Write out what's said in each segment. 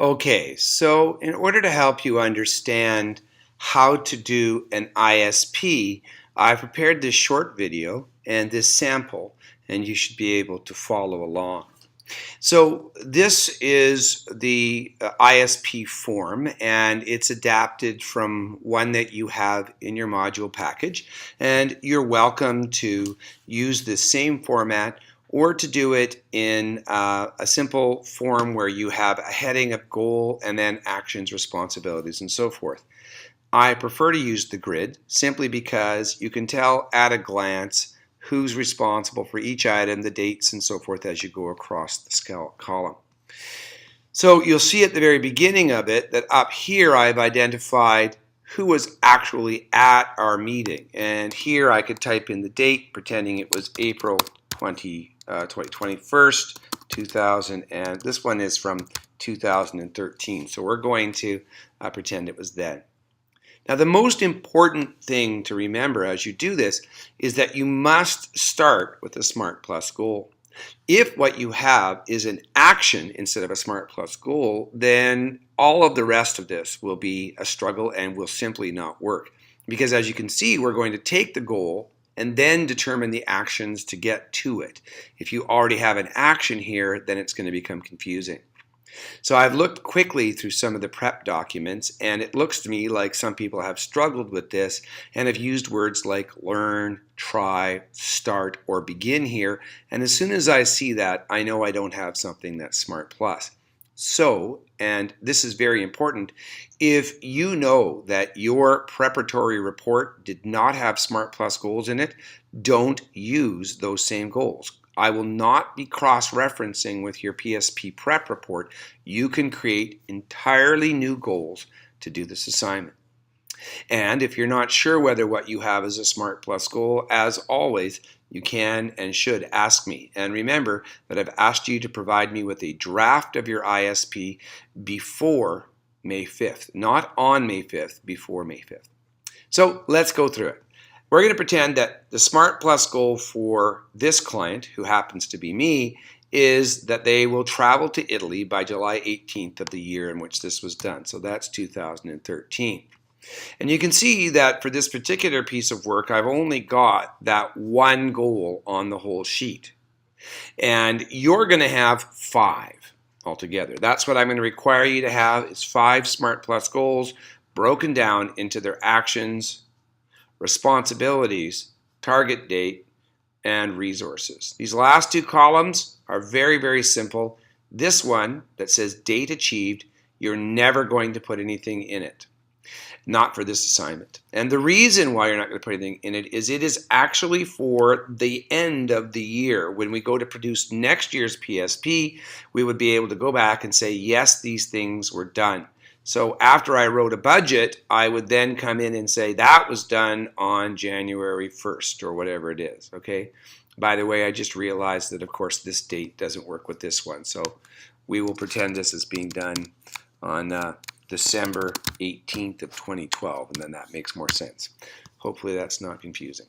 Okay, so in order to help you understand how to do an ISP, I prepared this short video and this sample, and you should be able to follow along. So this is the ISP form, and it's adapted from one that you have in your module package, and you're welcome to use the same format or to do it in a simple form where you have a heading, a goal, and then actions, responsibilities, and so forth. I prefer to use the grid simply because you can tell at a glance who's responsible for each item, the dates, and so forth as you go across the column. So you'll see at the very beginning of it that up here I've identified who was actually at our meeting. And here I could type in the date, pretending it was April 21st, 2000, and this one is from 2013. So we're going to pretend it was then. Now, the most important thing to remember as you do this is that you must start with a SMART Plus goal. If what you have is an action instead of a SMART Plus goal, then all of the rest of this will be a struggle and will simply not work. Because as you can see, we're going to take the goal and then determine the actions to get to it. If you already have an action here, then it's going to become confusing. So I've looked quickly through some of the prep documents, and it looks to me like some people have struggled with this and have used words like learn, try, start, or begin here. And as soon as I see that, I know I don't have something that's SMART Plus. So, and this is very important, if you know that your preparatory report did not have SMART Plus goals in it, don't use those same goals. I will not be cross-referencing with your PSP prep report. You can create entirely new goals to do this assignment. And if you're not sure whether what you have is a SMART Plus goal, as always, you can and should ask me. And remember that I've asked you to provide me with a draft of your ISP before May 5th, not on May 5th, before May 5th. So let's go through it. We're going to pretend that the SMART Plus goal for this client, who happens to be me, is that they will travel to Italy by July 18th of the year in which this was done. So that's 2013. And you can see that for this particular piece of work, I've only got that one goal on the whole sheet. And you're going to have 5 altogether. That's what I'm going to require you to have, is 5 SMART Plus goals broken down into their actions, responsibilities, target date, and resources. These last 2 columns are very, very simple. This one that says date achieved, you're never going to put anything in it. Not for this assignment. And the reason why you're not going to put anything in it is actually for the end of the year. When we go to produce next year's PSP, we would be able to go back and say, yes, these things were done. So after I wrote a budget, I would then come in and say that was done on January 1st or whatever it is, okay? By the way, I just realized that, of course, this date doesn't work with this one. So we will pretend this is being done on December 18th of 2012, and then that makes more sense. Hopefully that's not confusing.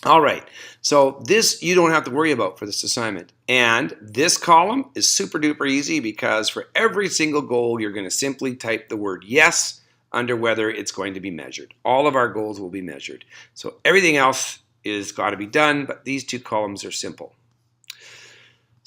All right, so this you don't have to worry about for this assignment. And this column is super duper easy because for every single goal, you're going to simply type the word yes under whether it's going to be measured. All of our goals will be measured. So everything else is got to be done, but these 2 columns are simple.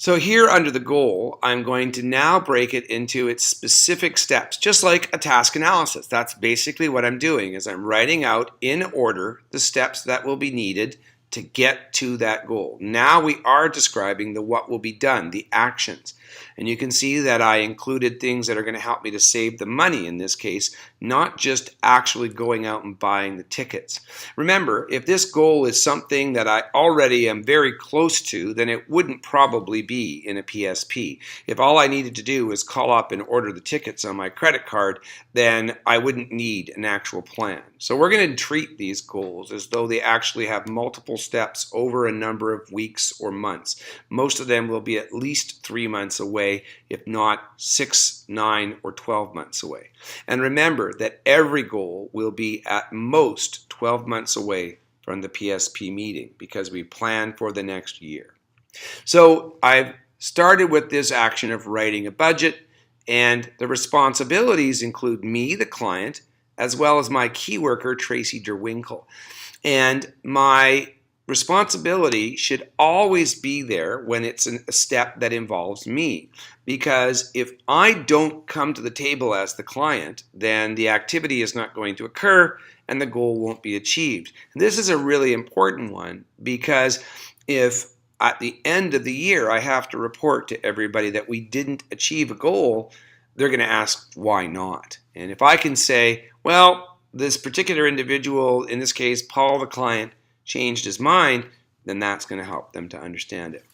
So here under the goal, I'm going to now break it into its specific steps, just like a task analysis. That's basically what I'm doing, is I'm writing out in order the steps that will be needed to get to that goal. Now we are describing the what will be done, the actions. And you can see that I included things that are going to help me to save the money in this case, not just actually going out and buying the tickets. Remember, if this goal is something that I already am very close to, then it wouldn't probably be in a PSP. If all I needed to do was call up and order the tickets on my credit card, then I wouldn't need an actual plan. So we're going to treat these goals as though they actually have multiple steps over a number of weeks or months. Most of them will be at least 3 months away, if not 6, 9, or 12 months away. And remember that every goal will be at most 12 months away from the PSP meeting because we plan for the next year. So I've started with this action of writing a budget, And the responsibilities include me, the client, as well as my key worker, Tracy Derwinkle. And my responsibility should always be there when it's a step that involves me. Because if I don't come to the table as the client, then the activity is not going to occur and the goal won't be achieved. And this is a really important one, because if at the end of the year I have to report to everybody that we didn't achieve a goal, they're going to ask why not. And if I can say, well, this particular individual, in this case Paul the client, changed his mind, then that's going to help them to understand it.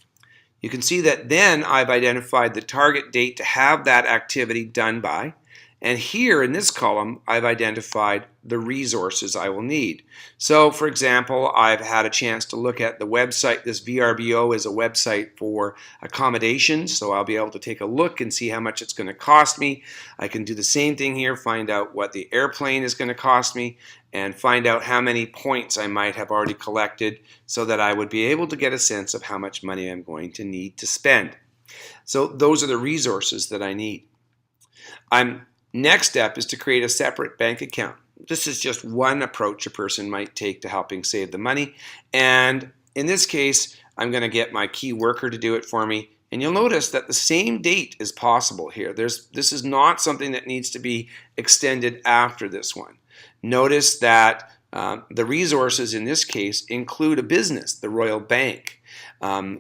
You can see that then I've identified the target date to have that activity done by. And here in this column, I've identified the resources I will need. So for example, I've had a chance to look at the website. This VRBO is a website for accommodations, so I'll be able to take a look and see how much it's going to cost me. I can do the same thing here, find out what the airplane is going to cost me, and find out how many points I might have already collected so that I would be able to get a sense of how much money I'm going to need to spend. So those are the resources that I need. Next step is to create a separate bank account. This is just one approach a person might take to helping save the money. And in this case, I'm going to get my key worker to do it for me. And you'll notice that the same date is possible here. This is not something that needs to be extended after this one. Notice that the resources in this case include a business, the Royal Bank.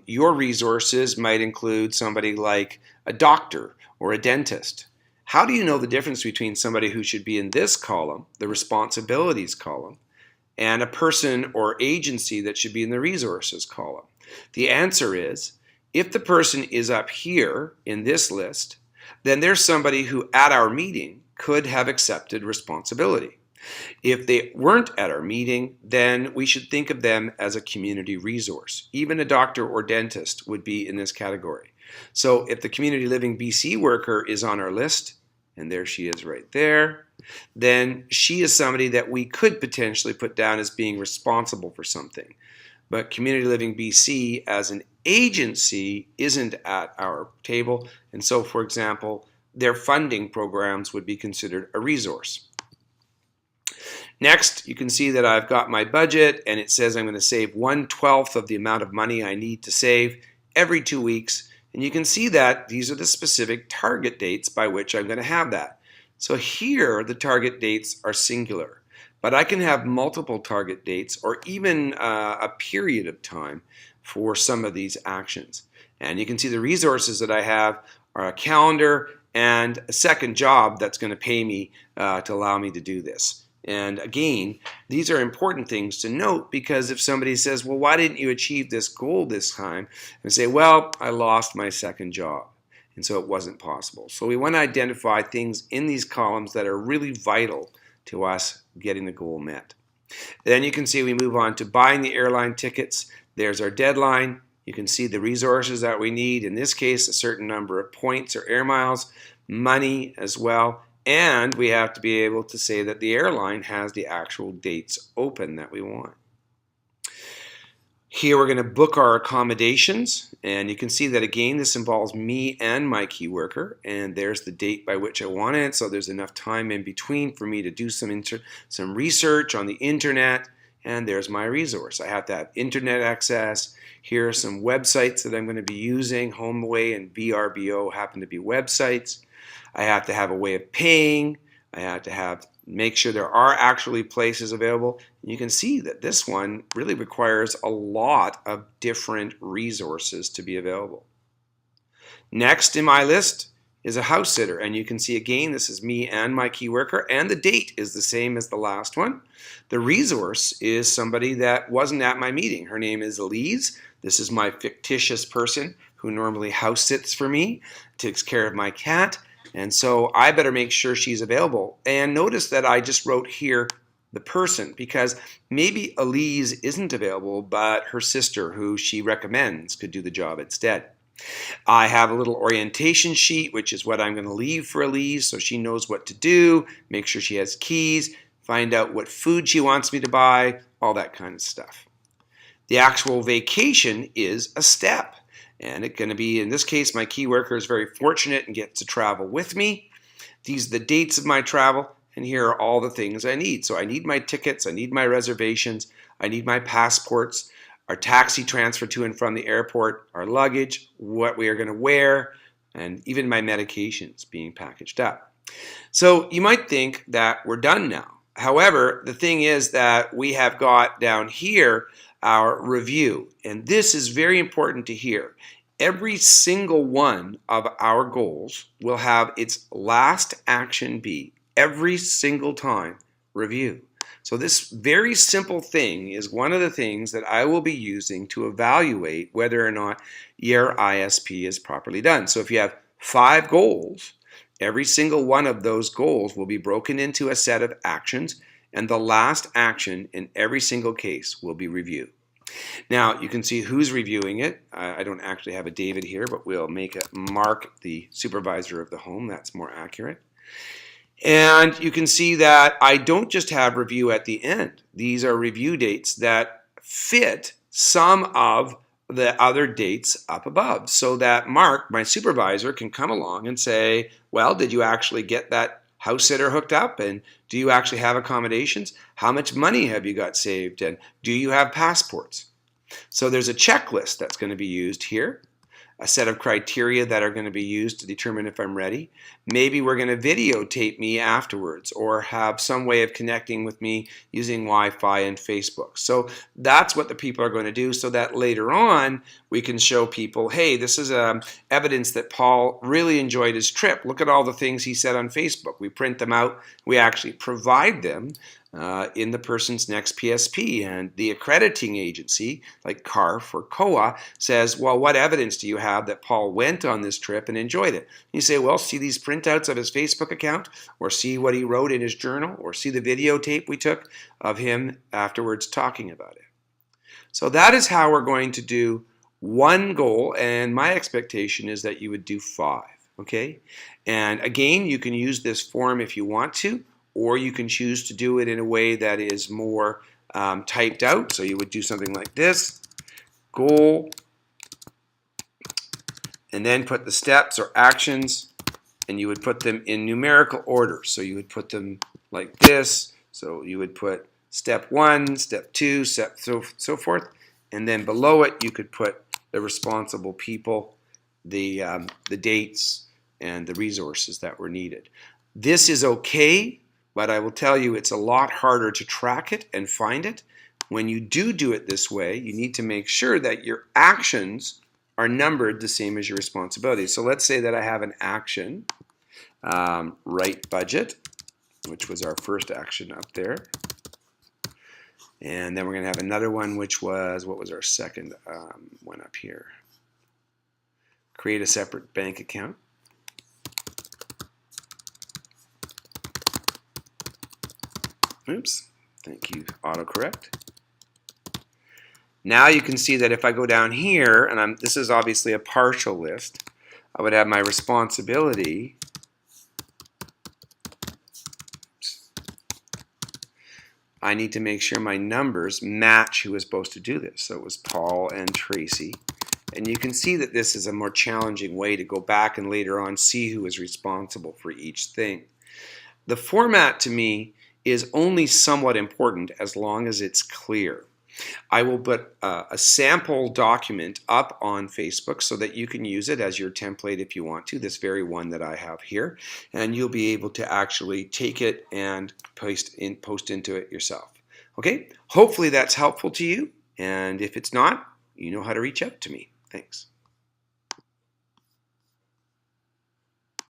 Your resources might include somebody like a doctor or a dentist. How do you know the difference between somebody who should be in this column, the responsibilities column, and a person or agency that should be in the resources column? The answer is, if the person is up here in this list, then there's somebody who at our meeting could have accepted responsibility. If they weren't at our meeting, then we should think of them as a community resource. Even a doctor or dentist would be in this category. So if the Community Living BC worker is on our list, and there she is right there, then she is somebody that we could potentially put down as being responsible for something. But Community Living BC as an agency isn't at our table, and so for example, their funding programs would be considered a resource. Next, you can see that I've got my budget, and it says I'm going to save 1/12 of the amount of money I need to save every 2 weeks. And you can see that these are the specific target dates by which I'm going to have that. So here, the target dates are singular. But I can have multiple target dates or even a period of time for some of these actions. And you can see the resources that I have are a calendar and a second job that's going to pay me to allow me to do this. And again, these are important things to note, because if somebody says, well, why didn't you achieve this goal this time? And say, well, I lost my second job, and so it wasn't possible. So we want to identify things in these columns that are really vital to us getting the goal met. Then you can see we move on to buying the airline tickets. There's our deadline. You can see the resources that we need. In this case, a certain number of points or air miles, money as well. And we have to be able to say that the airline has the actual dates open that we want. Here we're going to book our accommodations, and you can see that again this involves me and my key worker, and there's the date by which I want it, so there's enough time in between for me to do some research on the internet, and there's my resource. I have to have internet access. Here are some websites that I'm going to be using. HomeAway and VRBO happen to be websites. I have to have a way of paying. I have to make sure there are actually places available. And you can see that this one really requires a lot of different resources to be available. Next in my list is a house sitter, and you can see again this is me and my key worker, and the date is the same as the last one. The resource is somebody that wasn't at my meeting. Her name is Elise. This is my fictitious person who normally house sits for me, takes care of my cat. And so I better make sure she's available. And notice that I just wrote here the person, because maybe Elise isn't available, but her sister, who she recommends, could do the job instead. I have a little orientation sheet, which is what I'm going to leave for Elise, so she knows what to do, make sure she has keys, find out what food she wants me to buy, all that kind of stuff. The actual vacation is a step. And it's going to be, in this case, my key worker is very fortunate and gets to travel with me. These are the dates of my travel, and here are all the things I need. So I need my tickets, I need my reservations, I need my passports, our taxi transfer to and from the airport, our luggage, what we are going to wear, and even my medications being packaged up. So you might think that we're done now. However, the thing is that we have got down here our review, and this is very important to hear. Every single one of our goals will have its last action be, every single time, review. So this very simple thing is one of the things that I will be using to evaluate whether or not your ISP is properly done. So if you have 5 goals, every single one of those goals will be broken into a set of actions, and the last action in every single case will be review. Now, you can see who's reviewing it. I don't actually have a David here, but we'll make it Mark, the supervisor of the home. That's more accurate. And you can see that I don't just have review at the end. These are review dates that fit some of the other dates up above, so that Mark, my supervisor, can come along and say, well, did you actually get that house sitter hooked up? And do you actually have accommodations? How much money have you got saved? And do you have passports? So there's a checklist that's going to be used here, a set of criteria that are going to be used to determine if I'm ready. Maybe we're going to videotape me afterwards, or have some way of connecting with me using Wi-Fi and Facebook. So that's what the people are going to do, so that later on we can show people, hey, this is evidence that Paul really enjoyed his trip. Look at all the things he said on Facebook. We print them out. We actually provide them in the person's next PSP, and the accrediting agency, like CARF or COA, says, well, what evidence do you have that Paul went on this trip and enjoyed it? You say, well, see these printouts of his Facebook account, or see what he wrote in his journal, or see the videotape we took of him afterwards talking about it. So that is how we're going to do one goal, and my expectation is that you would do 5, okay? And again, you can use this form if you want to, or you can choose to do it in a way that is more typed out. So you would do something like this, goal, and then put the steps or actions, and you would put them in numerical order. So you would put them like this. So you would put step 1, step 2, step so forth, and then below it you could put the responsible people, the dates, and the resources that were needed. This is okay, but I will tell you it's a lot harder to track it and find it. When you do it this way, you need to make sure that your actions are numbered the same as your responsibilities. So let's say that I have an action, write budget, which was our first action up there. And then we're going to have another one, which was, what was our second one up here? Create a separate bank account. Oops, thank you, autocorrect. Now you can see that if I go down here, and this is obviously a partial list, I would have my responsibility. Oops. I need to make sure my numbers match who was supposed to do this. So it was Paul and Tracy. And you can see that this is a more challenging way to go back and later on see who is responsible for each thing. The format to me is only somewhat important as long as it's clear. I will put a sample document up on Facebook so that you can use it as your template if you want to, this very one that I have here, and you'll be able to actually take it and post into it yourself. Okay, hopefully that's helpful to you, and if it's not, you know how to reach out to me. Thanks.